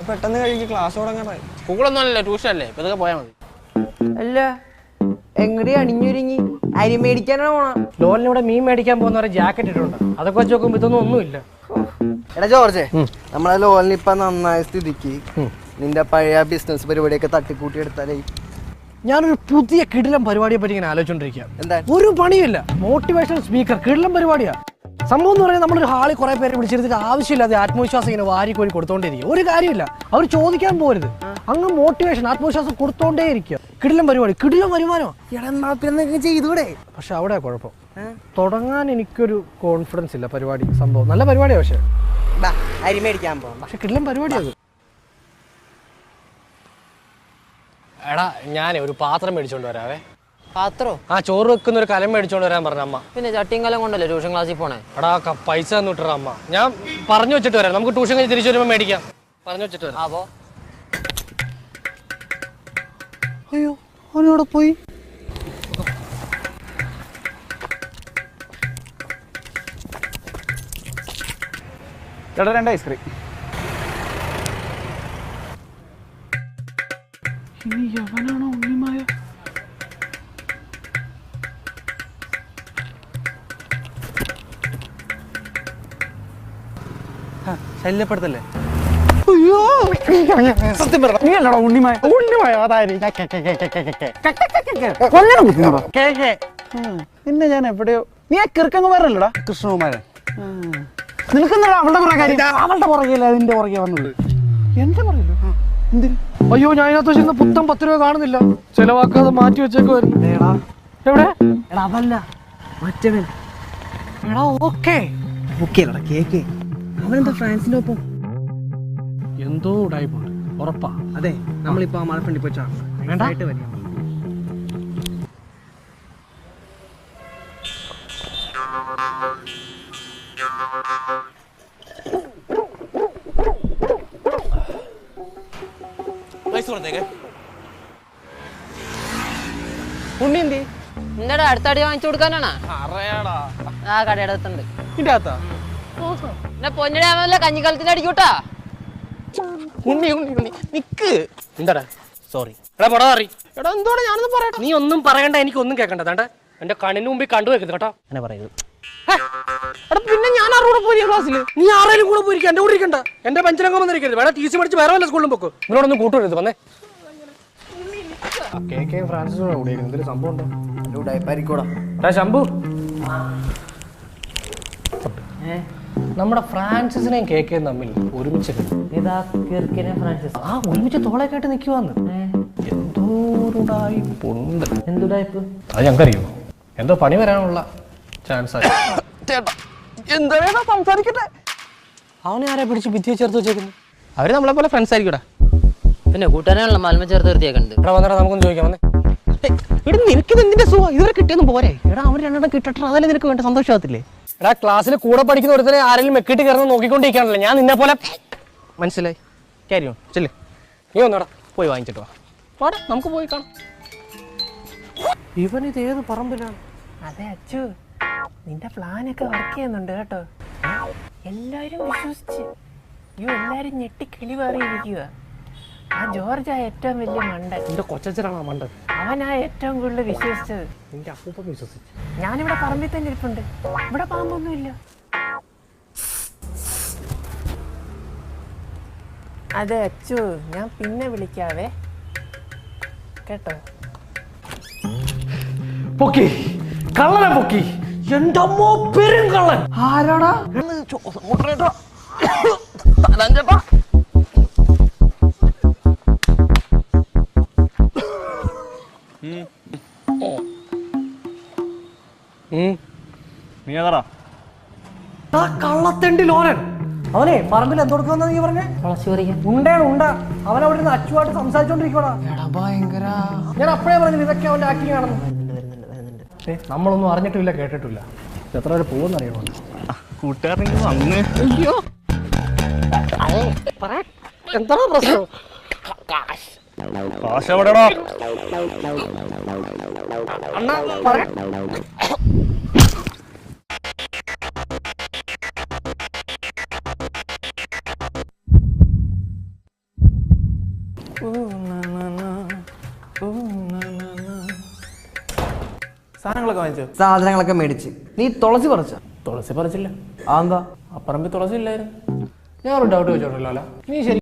പെട്ടെന്ന് കഴിക്കും, ക്ലാസ് തുടങ്ങാറായി. സ്കൂളൊന്നും അല്ലല്ലോ, ട്യൂഷൻ അല്ലേ, ഇപ്പൊ ഇതൊക്കെ പോയാൽ മതി. അല്ല എങ്ങടെ അണിഞ്ഞൊരുങ്ങി അരി മേടിക്കാനാണ് പോണ? ലോലിനിവിടെ മീൻ മേടിക്കാൻ പോകുന്നവരെ ജാക്കറ്റ് ഇട്ടുണ്ട്. അതൊക്കെ വെച്ച് നോക്കുമ്പോ ഇതൊന്നും ഒന്നുമില്ല. എടാ ജോർജെ, നമ്മളെ ലോലിന് ഇപ്പൊ നന്നായ സ്ഥിതിക്ക് നിന്റെ പഴയ ബിസിനസ് പരിപാടിയൊക്കെ തട്ടിക്കൂട്ടി എടുത്താലേ. ഞാനൊരു പുതിയ കിടിലം പരിപാടിയെ പറ്റി ഇങ്ങനെ ആലോചിച്ചോണ്ടിരിക്കുക. എന്താ? ഒരു പണിയില്ല, മോട്ടിവേഷണൽ സ്പീക്കർ, കിടിലം പരിപാടിയാ. സംഭവം എന്ന് പറയുന്നത് നമ്മളൊരു ഹാളിൽ കുറെ പേരെ വിളിച്ചിരുന്നിട്ട് ആവശ്യമില്ലാതെ ആത്മവിശ്വാസം ഇങ്ങനെ വാരിക്കോരി കൊടുത്തോണ്ടേയിരിക്കും. ഒരു കാര്യമില്ല, അവർ ചോദിക്കാൻ പോരുത്, അങ്ങ് മോട്ടിവേഷൻ ആത്മവിശ്വാസം കൊടുത്തോണ്ടേ ഇരിക്കുക. കിടിലം പരിപാടി, കിടിലം വരുമാനോ. ചെയ്തൂടെ? പക്ഷെ അവിടെ കുഴപ്പം, തുടങ്ങാൻ എനിക്കൊരു കോൺഫിഡൻസ് ഇല്ല. പരിപാടി സംഭവം നല്ല പരിപാടിയാണ്, പക്ഷെ അരി മേടിക്കാൻ പോകാം. പക്ഷെ കിടിലം പരിപാടിയത്. എടാ ഞാനേ ഒരു പാത്രം മേടിച്ചോണ്ട് വരാവേ. പാത്രോ? ആ ചോറ് വെക്കുന്ന ഒരു കലം മേടിച്ചോണ്ട് വരാൻ പറഞ്ഞ അമ്മ. പിന്നെ ചട്ടിയും കലം കൊണ്ടല്ലേ ട്യൂഷൻ ക്ലാസ്സിൽ പോണേ? എടാ പൈസ തന്നു വിട്ടറ അമ്മ. ഞാൻ പറഞ്ഞു വെച്ചിട്ട് വരാം, നമുക്ക് ട്യൂഷൻ കഴിഞ്ഞ് തിരിച്ചു വരുമ്പോൾ മേടിക്കാം. പറഞ്ഞു വെച്ചിട്ട് വരാം. അപ്പോ അയ്യോ, അവനോടെ പോയി. ചേട്ടാ 2 ഐസ്ക്രീം. ഇനി എവനാണോ ഉണ്ണിമായ? ശല്യപ്പെടുത്തല്ലേ? സത്യം പറ, നീ അല്ലടാ ഉണ്ണിമായ? ഉണ്ണിമായ പിന്നെ ഞാൻ എവിടെയോ. നീ ആ കിറുക്കങ്ങുമാരല്ലടാ? കൃഷ്ണകുമാരൻ. നിനക്കെന്താ അവളുടെ പുറകെ കാര്യം? അവളുടെ പുറകെയല്ല, അതിന്റെ പുറകെ വന്നത്. എന്റെ പുറകിലോ? എന്തിന്? അയ്യോ, ഞാൻ ഇതിനകത്ത് വെച്ചിരുന്ന പുത്തം 10 രൂപ കാണുന്നില്ല, ചെലവാക്കാതെ മാറ്റി വെച്ചേക്കുമായിരുന്നു. എവിടെ? എടാ അതല്ല, മറ്റവൻ. എടാ ഓക്കെ ബുക്കേലടാ, കേക്ക്. അവനെന്താ ഫ്രാൻസിന്റെ ഒപ്പം? എന്തോ ഉടായിപ്പോണ്ട്, ഉറപ്പാ. അതെ, നമ്മളിപ്പോ മഴ ഫ്രണ്ടിൽ പോയി വേണ്ട. വരിക. ഉണ്ണി എന്തി? എന്താടാ അടുത്ത അടി വാങ്ങിച്ചു കൊടുക്കാനാണോ? ആ കടയുടെ അടുത്തുണ്ട്. ഇതിന്റെ അകത്താ? എന്നെ പൊന്നിടാമല്ലോ, കഞ്ഞിക്കാലത്തിന് അടിക്കൂട്ടാ. ഉണ്ണി ഉണ്ണി ഉണ്ണി നിക്ക്. എന്താടാ? സോറി. എടാ പടാ അറി. എടാ എന്തോടാ ഞാനൊന്നും പറയട്ടെ? നീ ഒന്നും പറയണ്ട, എനിക്കൊന്നും കേൾക്കണ്ട. താണ്ട എന്റെ കണ്ണിന് മുമ്പിൽ കണ്ടു വെക്കുന്നത് കേട്ടോ. എന്നെ പറയരുത്. എടാ പിന്നെ ഞാൻ ആരോടെ പോയി ക്ലാസ്സിൽ? നീ ആരെങ്കിലും കൂടെ പോയിരിക്കും, എന്റെ കൂടെ ഇരിക്കണ്ട. എന്റെ പഞ്ചരംഗം വന്നിരിക്കരുത്. വേണം ടി സി പഠിച്ച് വേറെ വല്ല സ്കൂളിലും പോക്കോ. നിങ്ങളോടൊന്നും കൂട്ടുവരുത്. വന്നേ. KK ഫ്രാൻസിസോടെ കൂടെ എന്തൊരു സംഭവം ഉണ്ടോ? ശംഭു, നമ്മുടെ ഫ്രാൻസിസിനെയും KK തമ്മിൽ ഒരുമിച്ച് ഒരുമിച്ച് തോളൊക്കെയായിട്ട് നിൽക്കുവാന്ന്. എന്തോരുടായിപ്പുണ്ട്. എന്തുടായിപ്പ്? അത് ഞങ്ങൾക്കറിയോ, എന്തോ പണി വരാനുള്ള ചാൻസ് ആയി. എന്താ സംസാരിക്കട്ടെ? അവനെ ആരെ പിടിച്ച് ഭിത്തിയെ ചേർത്ത് വെച്ചേക്കുന്നു? അവര് നമ്മളെ പോലെ ഫ്രണ്ട്സ് ആയിരിക്കൂടാ. പിന്നെ കൂട്ടാനാണല്ലോ മൽമ ചേർത്ത് നിർത്തിയേക്കണ്ട്. എടാ വന്നേടാ, നമുക്കൊന്ന് ചോദിക്കാം. വന്നേ. ഇവിടെ നിനക്കിത് എന്തിന്റെ സുഖം? ഇതുവരെ കിട്ടിയൊന്നും പോരെ? എടാ അവർ രണ്ടെണ്ണം കിട്ടട്ടെ, അതല്ലേ നിനക്ക് വേണ്ട സന്തോഷമാകത്തില്ലേ? എടാ ക്ലാസ്സിൽ കൂടെ പഠിക്കുന്ന ഒരുത്തരെ ആരെങ്കിലും മെക്കിട്ട് കയറുന്ന നോക്കിക്കൊണ്ടിരിക്കാണല്ലോ. ഞാൻ നിന്നെ പോലെ. മനസ്സിലായി. കാര്യം ചെല്ലേ, നീ വന്നോടാ, പോയി വാങ്ങിച്ചിട്ട് വാ. നമുക്ക് പോയി കാണാം. ഇവൻ ഇത് ഏത് പറമ്പിലാണ്? അതെ അച്ചു, നിന്റെ പ്ലാനൊക്കെ വർക്ക് ചെയ്യുന്നുണ്ട് കേട്ടോ. എല്ലാരും വിശ്വസിച്ച് എല്ലാരും ഞെട്ടി കിളി മാറിയിരിക്കുക. ആ ജോർജ് ആ ഏറ്റവും വലിയ മണ്ടൻ. നിന്റെ കൊച്ചനാണ് മണ്ടൻ. അവനാ ഏറ്റവും കൂടുതൽ വിശ്വസിച്ചത്. നിന്റെ അപ്പൂപ്പ വിശ്വസിച്ചു. ഞാനിവിടെ പറമ്പിൽ തന്നെ ഇരിപ്പുണ്ട്, ഇവിടെ പാമ്പൊന്നുമില്ല. അതെ അച്ചു, ഞാൻ പിന്നെ വിളിക്കാവേ കേട്ടോ. പൊക്കി, കള്ളനെ പൊക്കി. എന്റെ അമ്മോ, പെരും കള്ളൻ. ആരാടാ? കള്ളത്തെണ്ടി ലോരൻ. അവനെ പറമ്പിൽ എന്തൊടുക്കുമെന്നാ നീ പറഞ്ഞേ? ഉണ്ടേണ് ഉണ്ട. അവനവിടെ നിന്ന് അച്ചുവായിട്ട് സംസാരിച്ചോണ്ടിരിക്കണ. ഞാൻ അപ്പഴേ പറഞ്ഞു ഇതൊക്കെ അവന്റെ ആക്ടിങ് ആണെന്ന്. നമ്മളൊന്നും അറിഞ്ഞിട്ടില്ല, കേട്ടിട്ടില്ല. എത്ര പേര് പോകുന്നറിയണോ? കൂട്ടുകാരെങ്കിലും വന്ന്. അയ്യോ, എന്താ പ്രശ്നം? കാശ് എവിടെടാ? അണ്ണാ പറയാ. സാധനങ്ങളൊക്കെ വാങ്ങിച്ചോ? സാധനങ്ങളൊക്കെ മേടിച്ച്. നീ തുളസി പറിച്ച? തുളസി പറിച്ചില്ല. അതെന്താ? അപ്പറമ്പിൽ തുളസി ഇല്ലായിരുന്നു. ഞാൻ ഒരു ഡൗട്ട് വെച്ചോട്ടല്ലോ. നീ ശരി